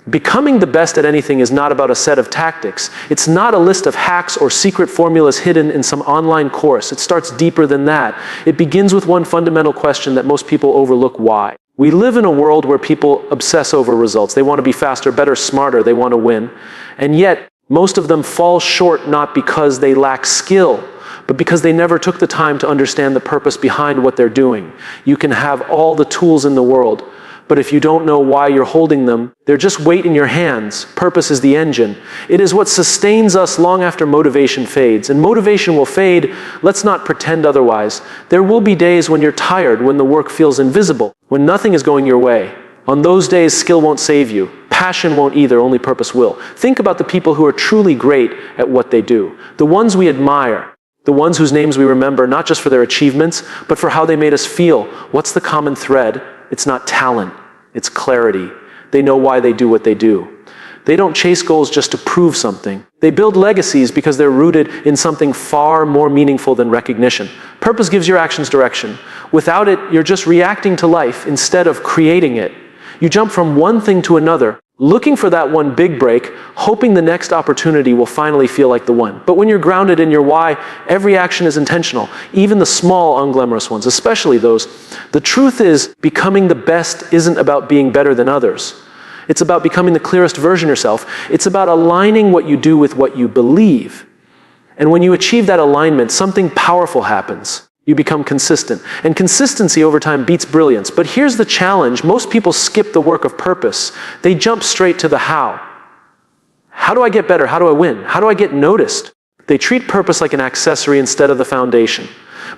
Becoming the best at anything is not about a set of tactics. It's not a list of hacks or secret formulas hidden in some online course. It starts deeper than that. It begins with one fundamental question that most people overlook: why? We live in a world where people obsess over results. They want to be faster, better, smarter. They want to win. And yet, most of them fall short not because they lack skill, but because they never took the time to understand the purpose behind what they're doing. You can have all the tools in the world, but if you don't know why you're holding them, they're just weight in your hands. Purpose is the engine. It is what sustains us long after motivation fades. And motivation will fade. Let's not pretend otherwise. There will be days when you're tired, when the work feels invisible, when nothing is going your way. On those days, skill won't save you. Passion won't either, only purpose will. Think about the people who are truly great at what they do. The ones we admire. The ones whose names we remember, not just for their achievements, but for how they made us feel. What's the common thread? It's not talent. It's clarity. They know why they do what they do. They don't chase goals just to prove something. They build legacies because they're rooted in something far more meaningful than recognition. Purpose gives your actions direction. Without it, you're just reacting to life instead of creating it. You jump from one thing to another, looking for that one big break, hoping the next opportunity will finally feel like the one. But when you're grounded in your why, every action is intentional, even the small, unglamorous ones, especially those. The truth is, becoming the best isn't about being better than others. It's about becoming the clearest version of yourself. It's about aligning what you do with what you believe. And when you achieve that alignment, something powerful happens. You become consistent. And consistency over time beats brilliance. But here's the challenge. Most people skip the work of purpose. They jump straight to the how. How do I get better? How do I win? How do I get noticed? They treat purpose like an accessory instead of the foundation.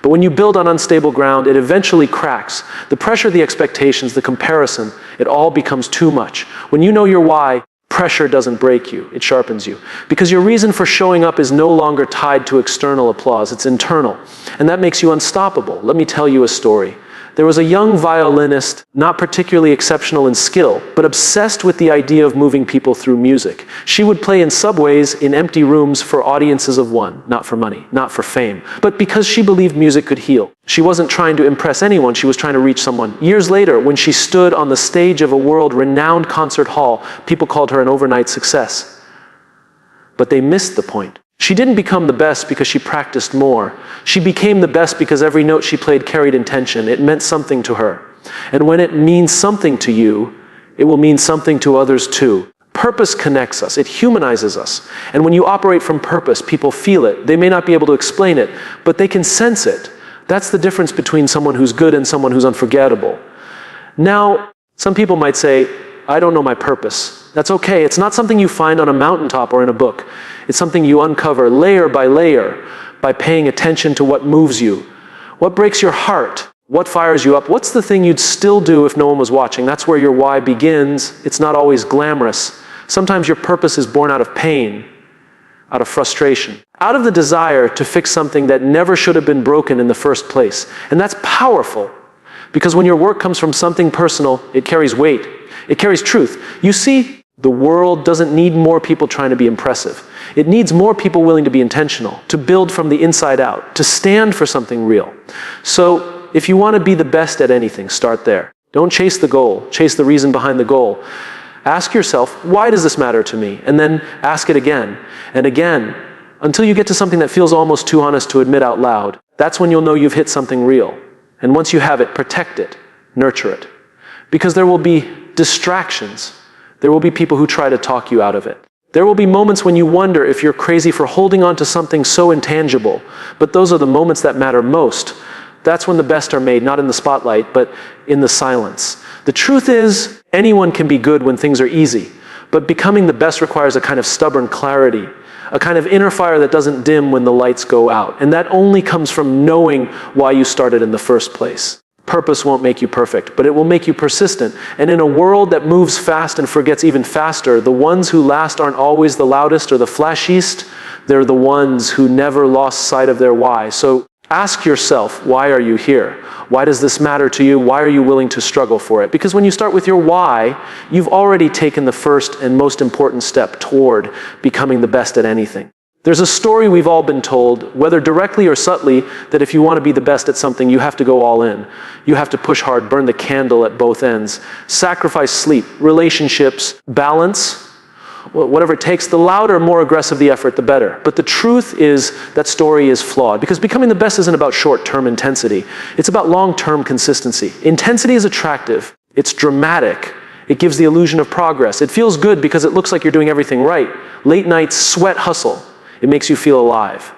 But when you build on unstable ground, it eventually cracks. The pressure, the expectations, the comparison, it all becomes too much. When you know your why, pressure doesn't break you, it sharpens you. Because your reason for showing up is no longer tied to external applause, it's internal. And that makes you unstoppable. Let me tell you a story. There was a young violinist, not particularly exceptional in skill, but obsessed with the idea of moving people through music. She would play in subways, in empty rooms for audiences of one, not for money, not for fame, but because she believed music could heal. She wasn't trying to impress anyone, she was trying to reach someone. Years later, when she stood on the stage of a world-renowned concert hall, people called her an overnight success. But they missed the point. She didn't become the best because she practiced more. She became the best because every note she played carried intention. It meant something to her. And when it means something to you, it will mean something to others too. Purpose connects us. It humanizes us. And when you operate from purpose, people feel it. They may not be able to explain it, but they can sense it. That's the difference between someone who's good and someone who's unforgettable. Now, some people might say, I don't know my purpose. That's okay. It's not something you find on a mountaintop or in a book. It's something you uncover layer by layer by paying attention to what moves you. What breaks your heart? What fires you up? What's the thing you'd still do if no one was watching? That's where your why begins. It's not always glamorous. Sometimes your purpose is born out of pain, out of frustration, out of the desire to fix something that never should have been broken in the first place. And that's powerful, because when your work comes from something personal, it carries weight. It carries truth. You see, the world doesn't need more people trying to be impressive. It needs more people willing to be intentional, to build from the inside out, to stand for something real. So if you want to be the best at anything, start there. Don't chase the goal, chase the reason behind the goal. Ask yourself, why does this matter to me? And then ask it again and again until you get to something that feels almost too honest to admit out loud. That's when you'll know you've hit something real. And once you have it, protect it, nurture it. Because there will be distractions. There will be people who try to talk you out of it. There will be moments when you wonder if you're crazy for holding on to something so intangible. But those are the moments that matter most. That's when the best are made, not in the spotlight, but in the silence. The truth is, anyone can be good when things are easy. But becoming the best requires a kind of stubborn clarity, a kind of inner fire that doesn't dim when the lights go out. And that only comes from knowing why you started in the first place. Purpose won't make you perfect, but it will make you persistent. And in a world that moves fast and forgets even faster, the ones who last aren't always the loudest or the flashiest. They're the ones who never lost sight of their why. So ask yourself, why are you here? Why does this matter to you? Why are you willing to struggle for it? Because when you start with your why, you've already taken the first and most important step toward becoming the best at anything. There's a story we've all been told, whether directly or subtly, that if you want to be the best at something, you have to go all in. You have to push hard, burn the candle at both ends, sacrifice sleep, relationships, balance, whatever it takes. The louder, more aggressive the effort, the better. But the truth is that story is flawed, because becoming the best isn't about short-term intensity. It's about long-term consistency. Intensity is attractive. It's dramatic. It gives the illusion of progress. It feels good because it looks like you're doing everything right. Late nights, sweat, hustle. It makes you feel alive.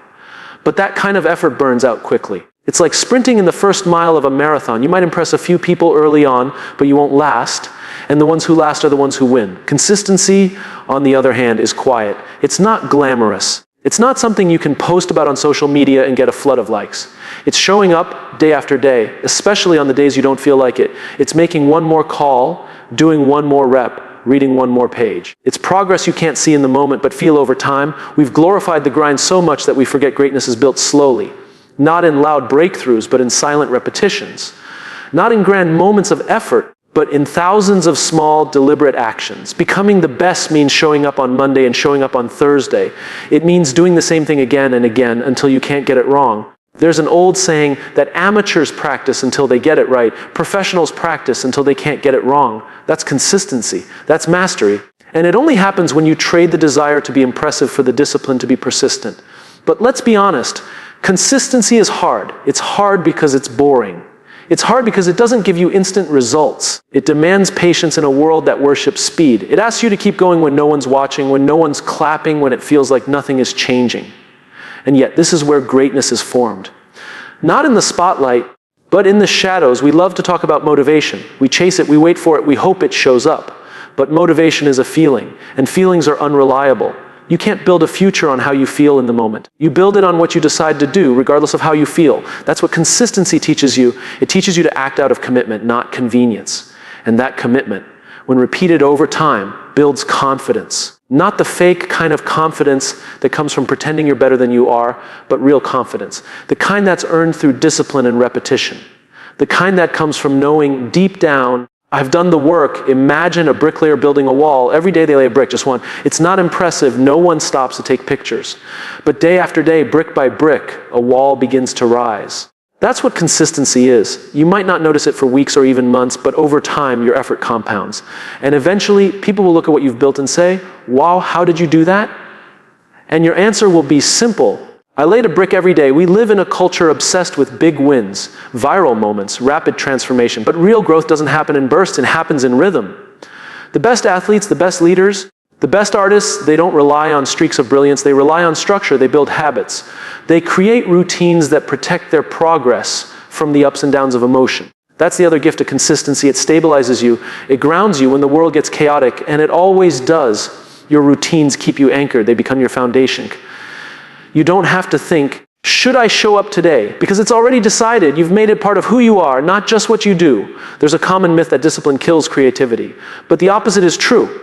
But that kind of effort burns out quickly. It's like sprinting in the first mile of a marathon. You might impress a few people early on, but you won't last. And the ones who last are the ones who win. Consistency, on the other hand, is quiet. It's not glamorous. It's not something you can post about on social media and get a flood of likes. It's showing up day after day, especially on the days you don't feel like it. It's making one more call, doing one more rep, reading one more page. It's progress you can't see in the moment but feel over time. We've glorified the grind so much that we forget greatness is built slowly. Not in loud breakthroughs, but in silent repetitions. Not in grand moments of effort, but in thousands of small, deliberate actions. Becoming the best means showing up on Monday and showing up on Thursday. It means doing the same thing again and again until you can't get it wrong. There's an old saying that amateurs practice until they get it right. Professionals practice until they can't get it wrong. That's consistency. That's mastery. And it only happens when you trade the desire to be impressive for the discipline to be persistent. But let's be honest, consistency is hard. It's hard because it's boring. It's hard because it doesn't give you instant results. It demands patience in a world that worships speed. It asks you to keep going when no one's watching, when no one's clapping, when it feels like nothing is changing. And yet, this is where greatness is formed. Not in the spotlight, but in the shadows. We love to talk about motivation. We chase it, we wait for it, we hope it shows up. But motivation is a feeling, and feelings are unreliable. You can't build a future on how you feel in the moment. You build it on what you decide to do, regardless of how you feel. That's what consistency teaches you. It teaches you to act out of commitment, not convenience. And that commitment, when repeated over time, builds confidence. Not the fake kind of confidence that comes from pretending you're better than you are, but real confidence. The kind that's earned through discipline and repetition. The kind that comes from knowing deep down, I've done the work. Imagine a bricklayer building a wall. Every day they lay a brick, just one. It's not impressive. No one stops to take pictures. But day after day, brick by brick, a wall begins to rise. That's what consistency is. You might not notice it for weeks or even months, but over time, your effort compounds. And eventually, people will look at what you've built and say, wow, how did you do that? And your answer will be simple. I laid a brick every day. We live in a culture obsessed with big wins, viral moments, rapid transformation. But real growth doesn't happen in bursts, it happens in rhythm. The best athletes, the best leaders, the best artists, they don't rely on streaks of brilliance. They rely on structure. They build habits. They create routines that protect their progress from the ups and downs of emotion. That's the other gift of consistency. It stabilizes you. It grounds you when the world gets chaotic, and it always does. Your routines keep you anchored. They become your foundation. You don't have to think, should I show up today? Because it's already decided. You've made it part of who you are, not just what you do. There's a common myth that discipline kills creativity. But the opposite is true.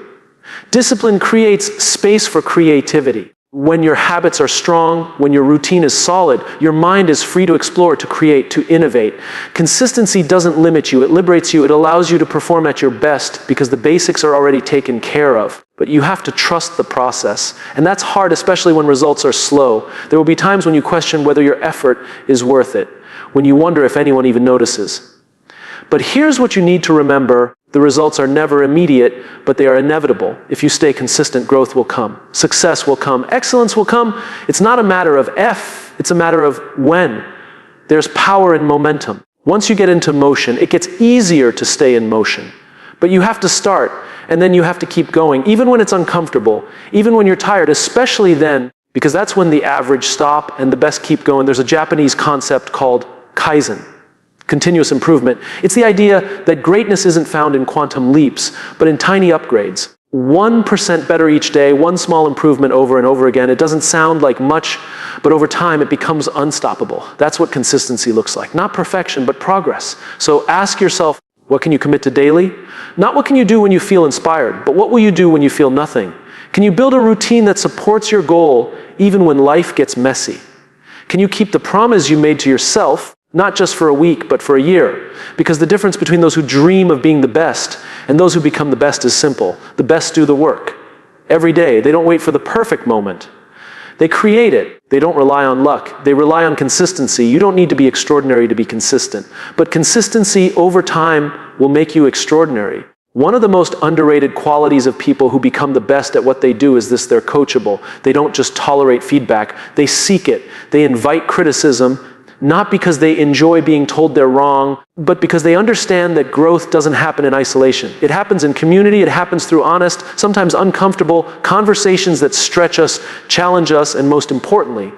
Discipline creates space for creativity. When your habits are strong, when your routine is solid, your mind is free to explore, to create, to innovate. Consistency doesn't limit you. It liberates you. It allows you to perform at your best because the basics are already taken care of. But you have to trust the process. And that's hard, especially when results are slow. There will be times when you question whether your effort is worth it, when you wonder if anyone even notices. But here's what you need to remember. The results are never immediate, but they are inevitable. If you stay consistent, growth will come. Success will come. Excellence will come. It's not a matter of if, it's a matter of when. There's power in momentum. Once you get into motion, it gets easier to stay in motion. But you have to start, and then you have to keep going, even when it's uncomfortable, even when you're tired, especially then, because that's when the average stop and the best keep going. There's a Japanese concept called kaizen. Continuous improvement. It's the idea that greatness isn't found in quantum leaps, but in tiny upgrades. 1% better each day, one small improvement over and over again. It doesn't sound like much, but over time it becomes unstoppable. That's what consistency looks like. Not perfection, but progress. So ask yourself, what can you commit to daily? Not what can you do when you feel inspired, but what will you do when you feel nothing? Can you build a routine that supports your goal even when life gets messy? Can you keep the promise you made to yourself, not just for a week, but for a year? Because the difference between those who dream of being the best and those who become the best is simple. The best do the work. Every day. They don't wait for the perfect moment. They create it. They don't rely on luck. They rely on consistency. You don't need to be extraordinary to be consistent. But consistency over time will make you extraordinary. One of the most underrated qualities of people who become the best at what they do is this: they're coachable. They don't just tolerate feedback. They seek it. They invite criticism, not because they enjoy being told they're wrong, but because they understand that growth doesn't happen in isolation. It happens in community. It happens through honest, sometimes uncomfortable conversations that stretch us, challenge us, and most importantly,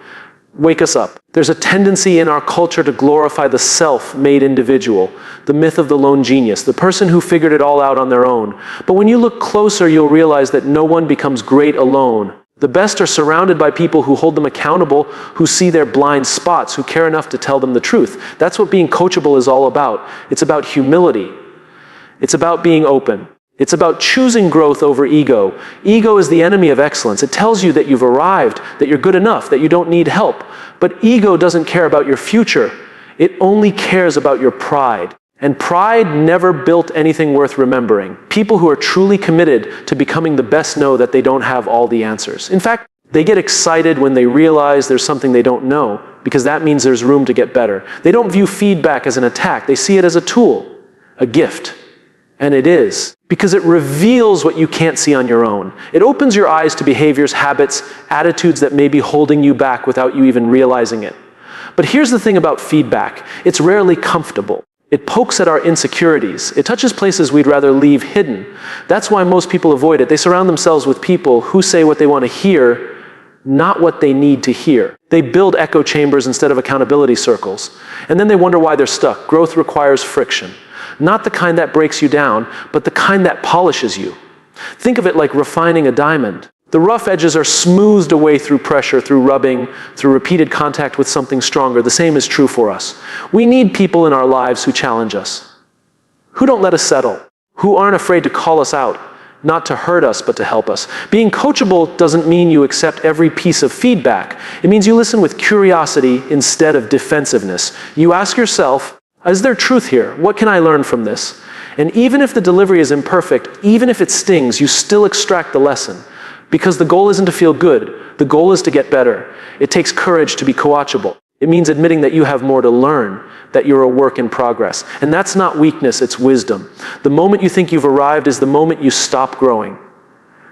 wake us up. There's a tendency in our culture to glorify the self-made individual, the myth of the lone genius, the person who figured it all out on their own. But when you look closer, you'll realize that no one becomes great alone. The best are surrounded by people who hold them accountable, who see their blind spots, who care enough to tell them the truth. That's what being coachable is all about. It's about humility. It's about being open. It's about choosing growth over ego. Ego is the enemy of excellence. It tells you that you've arrived, that you're good enough, that you don't need help. But ego doesn't care about your future. It only cares about your pride. And pride never built anything worth remembering. People who are truly committed to becoming the best know that they don't have all the answers. In fact, they get excited when they realize there's something they don't know, because that means there's room to get better. They don't view feedback as an attack. They see it as a tool, a gift. And it is, because it reveals what you can't see on your own. It opens your eyes to behaviors, habits, attitudes that may be holding you back without you even realizing it. But here's the thing about feedback. It's rarely comfortable. It pokes at our insecurities. It touches places we'd rather leave hidden. That's why most people avoid it. They surround themselves with people who say what they want to hear, not what they need to hear. They build echo chambers instead of accountability circles. And then they wonder why they're stuck. Growth requires friction. Not the kind that breaks you down, but the kind that polishes you. Think of it like refining a diamond. The rough edges are smoothed away through pressure, through rubbing, through repeated contact with something stronger. The same is true for us. We need people in our lives who challenge us, who don't let us settle, who aren't afraid to call us out, not to hurt us, but to help us. Being coachable doesn't mean you accept every piece of feedback. It means you listen with curiosity instead of defensiveness. You ask yourself, is there truth here? What can I learn from this? And even if the delivery is imperfect, even if it stings, you still extract the lesson. Because the goal isn't to feel good. The goal is to get better. It takes courage to be coachable. It means admitting that you have more to learn, that you're a work in progress. And that's not weakness, it's wisdom. The moment you think you've arrived is the moment you stop growing.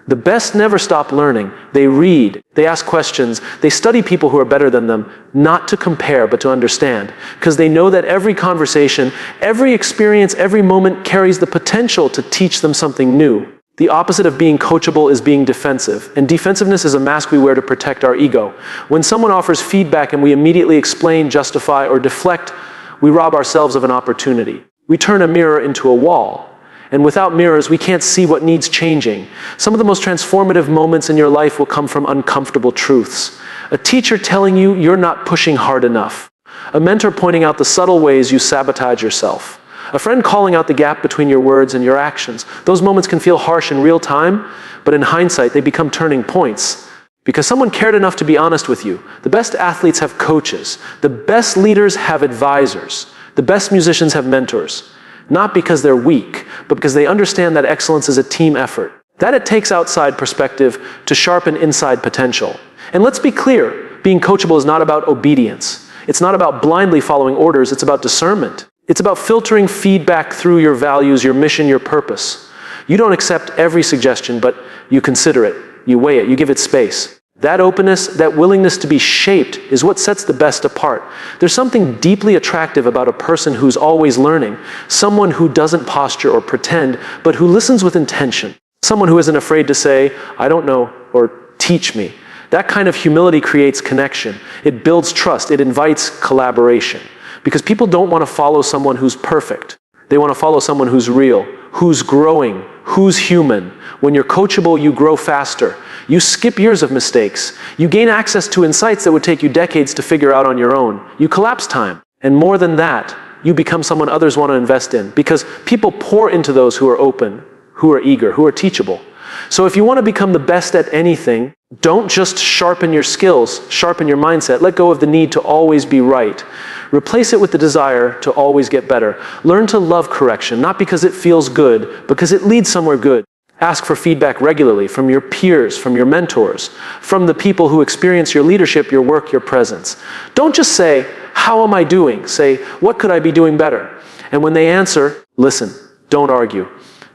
The best never stop learning. They read, they ask questions, they study people who are better than them, not to compare, but to understand. Because they know that every conversation, every experience, every moment carries the potential to teach them something new. The opposite of being coachable is being defensive. And defensiveness is a mask we wear to protect our ego. When someone offers feedback and we immediately explain, justify, or deflect, we rob ourselves of an opportunity. We turn a mirror into a wall. And without mirrors, we can't see what needs changing. Some of the most transformative moments in your life will come from uncomfortable truths. A teacher telling you you're not pushing hard enough. A mentor pointing out the subtle ways you sabotage yourself. A friend calling out the gap between your words and your actions. Those moments can feel harsh in real time, but in hindsight, they become turning points. Because someone cared enough to be honest with you. The best athletes have coaches. The best leaders have advisors. The best musicians have mentors. Not because they're weak, but because they understand that excellence is a team effort. That it takes outside perspective to sharpen inside potential. And let's be clear, being coachable is not about obedience. It's not about blindly following orders, it's about discernment. It's about filtering feedback through your values, your mission, your purpose. You don't accept every suggestion, but you consider it, you weigh it, you give it space. That openness, that willingness to be shaped is what sets the best apart. There's something deeply attractive about a person who's always learning, someone who doesn't posture or pretend, but who listens with intention, someone who isn't afraid to say, I don't know, or teach me. That kind of humility creates connection. It builds trust. It invites collaboration. Because people don't want to follow someone who's perfect. They want to follow someone who's real, who's growing, who's human. When you're coachable, you grow faster. You skip years of mistakes. You gain access to insights that would take you decades to figure out on your own. You collapse time. And more than that, you become someone others want to invest in. Because people pour into those who are open, who are eager, who are teachable. So if you want to become the best at anything, don't just sharpen your skills, sharpen your mindset. Let go of the need to always be right. Replace it with the desire to always get better. Learn to love correction, not because it feels good, because it leads somewhere good. Ask for feedback regularly from your peers, from your mentors, from the people who experience your leadership, your work, your presence. Don't just say, "How am I doing?" Say, "What could I be doing better?" And when they answer, listen. Don't argue.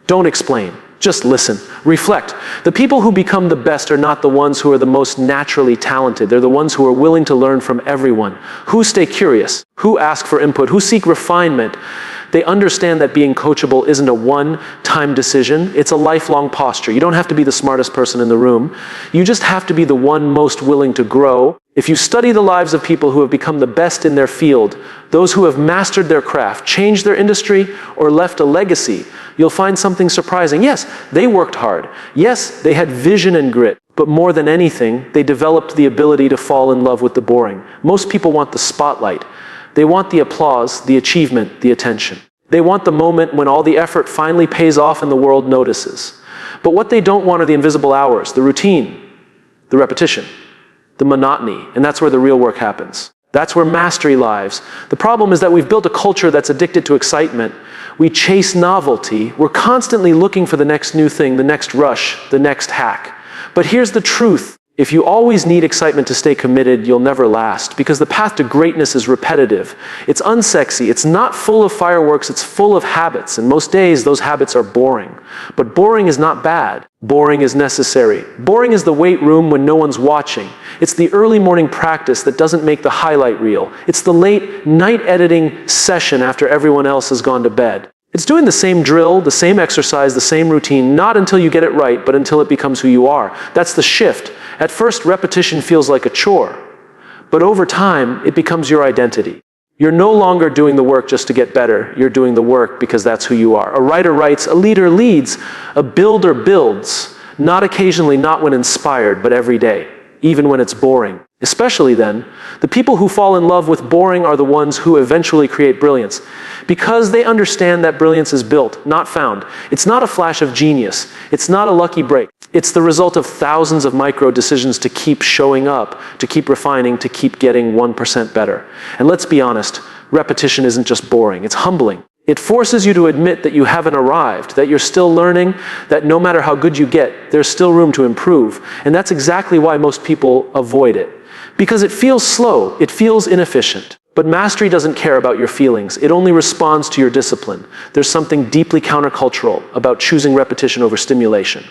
Don't explain. Just listen. Reflect. The people who become the best are not the ones who are the most naturally talented. They're the ones who are willing to learn from everyone, who stay curious, who ask for input, who seek refinement. They understand that being coachable isn't a one-time decision. It's a lifelong posture. You don't have to be the smartest person in the room. You just have to be the one most willing to grow. If you study the lives of people who have become the best in their field, those who have mastered their craft, changed their industry, or left a legacy, you'll find something surprising. Yes, they worked hard. Yes, they had vision and grit. But more than anything, they developed the ability to fall in love with the boring. Most people want the spotlight. They want the applause, the achievement, the attention. They want the moment when all the effort finally pays off and the world notices. But what they don't want are the invisible hours, the routine, the repetition, the monotony, and that's where the real work happens. That's where mastery lies. The problem is that we've built a culture that's addicted to excitement. We chase novelty. We're constantly looking for the next new thing, the next rush, the next hack. But here's the truth. If you always need excitement to stay committed, you'll never last, because the path to greatness is repetitive. It's unsexy. It's not full of fireworks. It's full of habits, and most days those habits are boring. But boring is not bad. Boring is necessary. Boring is the weight room when no one's watching. It's the early morning practice that doesn't make the highlight reel. It's the late night editing session after everyone else has gone to bed. It's doing the same drill, the same exercise, the same routine, not until you get it right, but until it becomes who you are. That's the shift. At first, repetition feels like a chore, but over time, it becomes your identity. You're no longer doing the work just to get better. You're doing the work because that's who you are. A writer writes, a leader leads, a builder builds, not occasionally, not when inspired, but every day, even when it's boring. Especially then, the people who fall in love with boring are the ones who eventually create brilliance, because they understand that brilliance is built, not found. It's not a flash of genius. It's not a lucky break. It's the result of thousands of micro decisions to keep showing up, to keep refining, to keep getting 1% better. And let's be honest, repetition isn't just boring, it's humbling. It forces you to admit that you haven't arrived, that you're still learning, that no matter how good you get, there's still room to improve. And that's exactly why most people avoid it. Because it feels slow, it feels inefficient. But mastery doesn't care about your feelings. It only responds to your discipline. There's something deeply countercultural about choosing repetition over stimulation,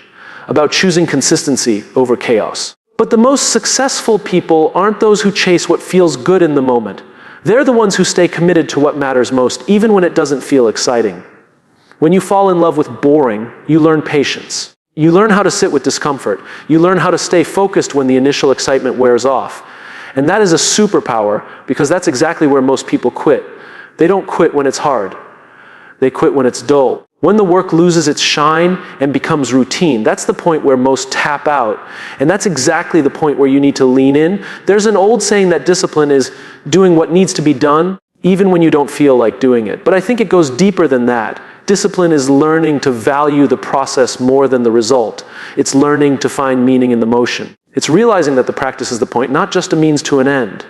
about choosing consistency over chaos. But the most successful people aren't those who chase what feels good in the moment. They're the ones who stay committed to what matters most, even when it doesn't feel exciting. When you fall in love with boring, you learn patience. You learn how to sit with discomfort. You learn how to stay focused when the initial excitement wears off. And that is a superpower, because that's exactly where most people quit. They don't quit when it's hard. They quit when it's dull. When the work loses its shine and becomes routine, that's the point where most tap out. And that's exactly the point where you need to lean in. There's an old saying that discipline is doing what needs to be done, even when you don't feel like doing it. But I think it goes deeper than that. Discipline is learning to value the process more than the result. It's learning to find meaning in the motion. It's realizing that the practice is the point, not just a means to an end.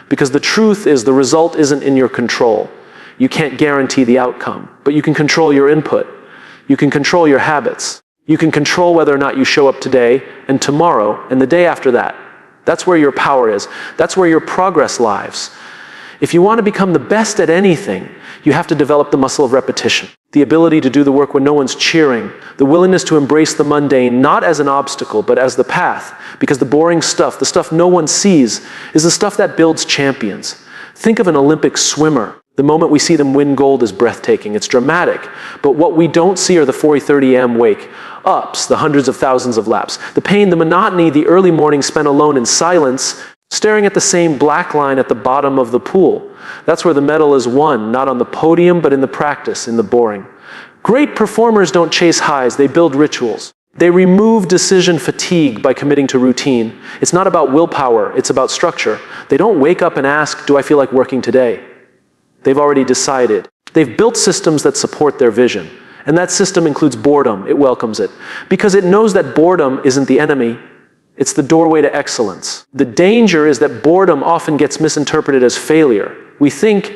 Because the truth is, the result isn't in your control. You can't guarantee the outcome, but you can control your input. You can control your habits. You can control whether or not you show up today and tomorrow and the day after that. That's where your power is. That's where your progress lies. If you want to become the best at anything, you have to develop the muscle of repetition, the ability to do the work when no one's cheering, the willingness to embrace the mundane, not as an obstacle, but as the path, because the boring stuff, the stuff no one sees, is the stuff that builds champions. Think of an Olympic swimmer. The moment we see them win gold is breathtaking. It's dramatic. But what we don't see are the 40-30 a.m. wake-ups, the hundreds of thousands of laps, the pain, the monotony, the early morning spent alone in silence, staring at the same black line at the bottom of the pool. That's where the medal is won, not on the podium, but in the practice, in the boring. Great performers don't chase highs, they build rituals. They remove decision fatigue by committing to routine. It's not about willpower, it's about structure. They don't wake up and ask, do I feel like working today? They've already decided. They've built systems that support their vision. And that system includes boredom. It welcomes it. Because it knows that boredom isn't the enemy. It's the doorway to excellence. The danger is that boredom often gets misinterpreted as failure. We think,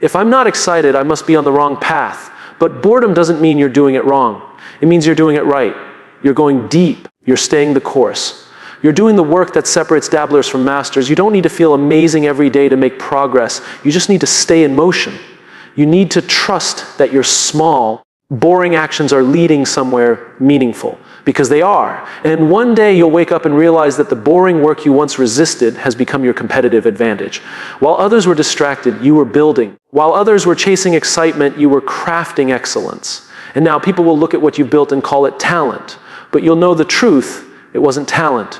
if I'm not excited, I must be on the wrong path. But boredom doesn't mean you're doing it wrong. It means you're doing it right. You're going deep. You're staying the course. You're doing the work that separates dabblers from masters. You don't need to feel amazing every day to make progress. You just need to stay in motion. You need to trust that your small, boring actions are leading somewhere meaningful, because they are. And one day you'll wake up and realize that the boring work you once resisted has become your competitive advantage. While others were distracted, you were building. While others were chasing excitement, you were crafting excellence. And now people will look at what you've built and call it talent. But you'll know the truth, it wasn't talent.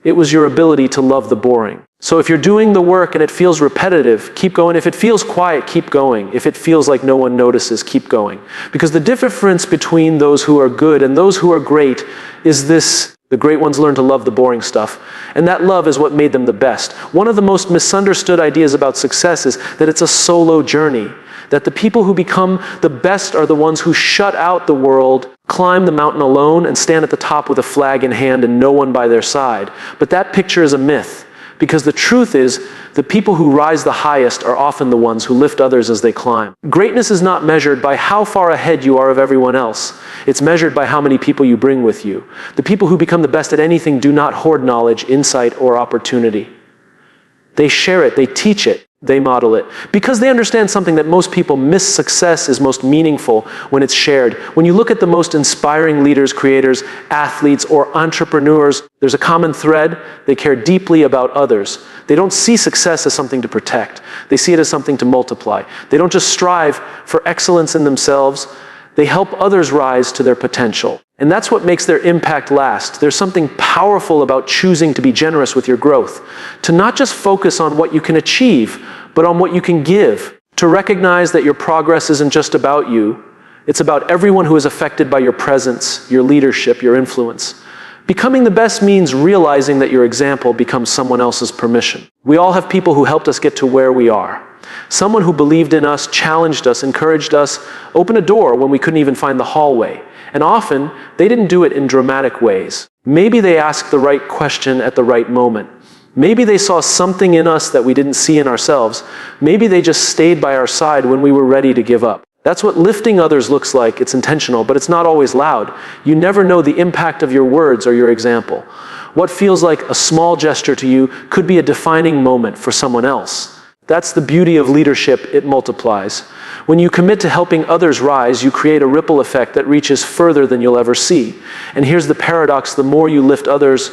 It was your ability to love the boring. So if you're doing the work and it feels repetitive, keep going. If it feels quiet, keep going. If it feels like no one notices, keep going. Because the difference between those who are good and those who are great is this: the great ones learn to love the boring stuff. And that love is what made them the best. One of the most misunderstood ideas about success is that it's a solo journey. That the people who become the best are the ones who shut out the world, climb the mountain alone, and stand at the top with a flag in hand and no one by their side. But that picture is a myth, because the truth is, the people who rise the highest are often the ones who lift others as they climb. Greatness is not measured by how far ahead you are of everyone else. It's measured by how many people you bring with you. The people who become the best at anything do not hoard knowledge, insight, or opportunity. They share it, they teach it, they model it. Because they understand something that most people miss: success is most meaningful when it's shared. When you look at the most inspiring leaders, creators, athletes, or entrepreneurs, there's a common thread: they care deeply about others. They don't see success as something to protect. They see it as something to multiply. They don't just strive for excellence in themselves, they help others rise to their potential. And that's what makes their impact last. There's something powerful about choosing to be generous with your growth. To not just focus on what you can achieve, but on what you can give. To recognize that your progress isn't just about you. It's about everyone who is affected by your presence, your leadership, your influence. Becoming the best means realizing that your example becomes someone else's permission. We all have people who helped us get to where we are. Someone who believed in us, challenged us, encouraged us, opened a door when we couldn't even find the hallway. And often, they didn't do it in dramatic ways. Maybe they asked the right question at the right moment. Maybe they saw something in us that we didn't see in ourselves. Maybe they just stayed by our side when we were ready to give up. That's what lifting others looks like. It's intentional, but it's not always loud. You never know the impact of your words or your example. What feels like a small gesture to you could be a defining moment for someone else. That's the beauty of leadership. It multiplies. When you commit to helping others rise, you create a ripple effect that reaches further than you'll ever see. And here's the paradox: the more you lift others,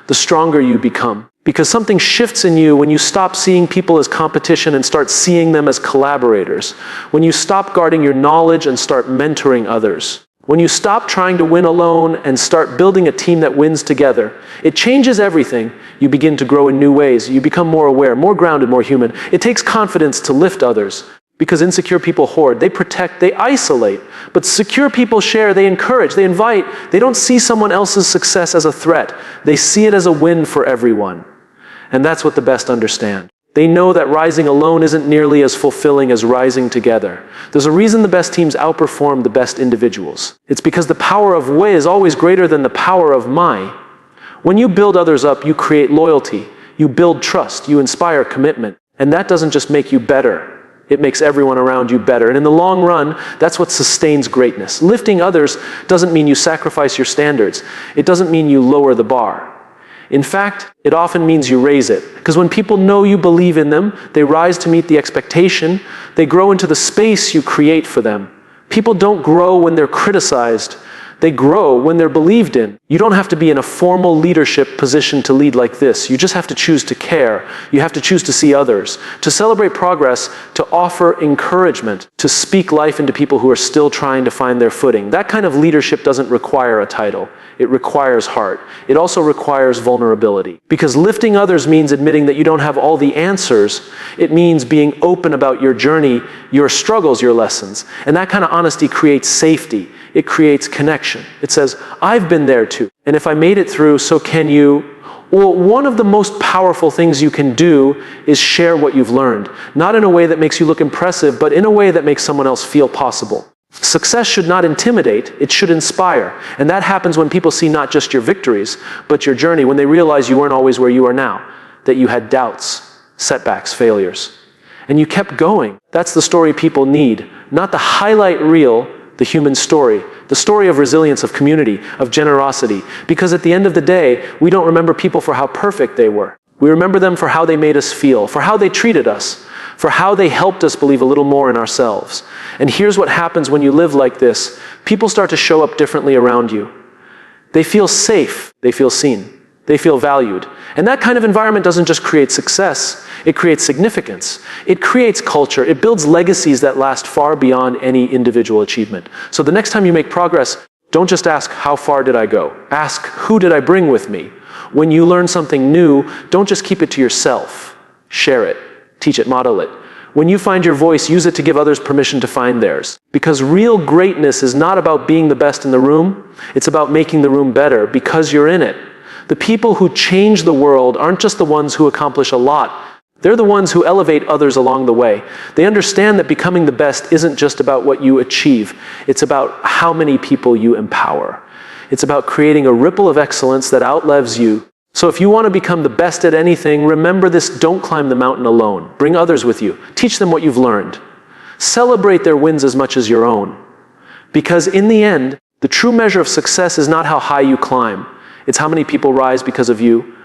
the stronger you become. Because something shifts in you when you stop seeing people as competition and start seeing them as collaborators. When you stop guarding your knowledge and start mentoring others. When you stop trying to win alone and start building a team that wins together, it changes everything. You begin to grow in new ways. You become more aware, more grounded, more human. It takes confidence to lift others, because insecure people hoard, they protect, they isolate. But secure people share, they encourage, they invite. They don't see someone else's success as a threat. They see it as a win for everyone. And that's what the best understand. They know that rising alone isn't nearly as fulfilling as rising together. There's a reason the best teams outperform the best individuals. It's because the power of we is always greater than the power of my. When you build others up, you create loyalty, you build trust, you inspire commitment. And that doesn't just make you better. It makes everyone around you better. And in the long run, that's what sustains greatness. Lifting others doesn't mean you sacrifice your standards. It doesn't mean you lower the bar. In fact, it often means you raise it. Because when people know you believe in them, they rise to meet the expectation. They grow into the space you create for them. People don't grow when they're criticized. They grow when they're believed in. You don't have to be in a formal leadership position to lead like this. You just have to choose to care. You have to choose to see others, to celebrate progress, to offer encouragement, to speak life into people who are still trying to find their footing. That kind of leadership doesn't require a title. It requires heart. It also requires vulnerability. Because lifting others means admitting that you don't have all the answers. It means being open about your journey, your struggles, your lessons. And that kind of honesty creates safety. It creates connection. It says, I've been there too. And if I made it through, so can you. Well, one of the most powerful things you can do is share what you've learned. Not in a way that makes you look impressive, but in a way that makes someone else feel possible. Success should not intimidate, it should inspire. And that happens when people see not just your victories, but your journey, when they realize you weren't always where you are now, that you had doubts, setbacks, failures. And you kept going. That's the story people need, not the highlight reel, the human story. The story of resilience, of community, of generosity. Because at the end of the day, we don't remember people for how perfect they were. We remember them for how they made us feel, for how they treated us, for how they helped us believe a little more in ourselves. And here's what happens when you live like this. People start to show up differently around you. They feel safe. They feel seen. They feel valued. And that kind of environment doesn't just create success, it creates significance. It creates culture. It builds legacies that last far beyond any individual achievement. So the next time you make progress, don't just ask, how far did I go? Ask, who did I bring with me? When you learn something new, don't just keep it to yourself. Share it, teach it, model it. When you find your voice, use it to give others permission to find theirs. Because real greatness is not about being the best in the room, it's about making the room better because you're in it. The people who change the world aren't just the ones who accomplish a lot. They're the ones who elevate others along the way. They understand that becoming the best isn't just about what you achieve. It's about how many people you empower. It's about creating a ripple of excellence that outlives you. So if you want to become the best at anything, remember this: don't climb the mountain alone. Bring others with you. Teach them what you've learned. Celebrate their wins as much as your own. Because in the end, the true measure of success is not how high you climb. It's how many people rise because of you,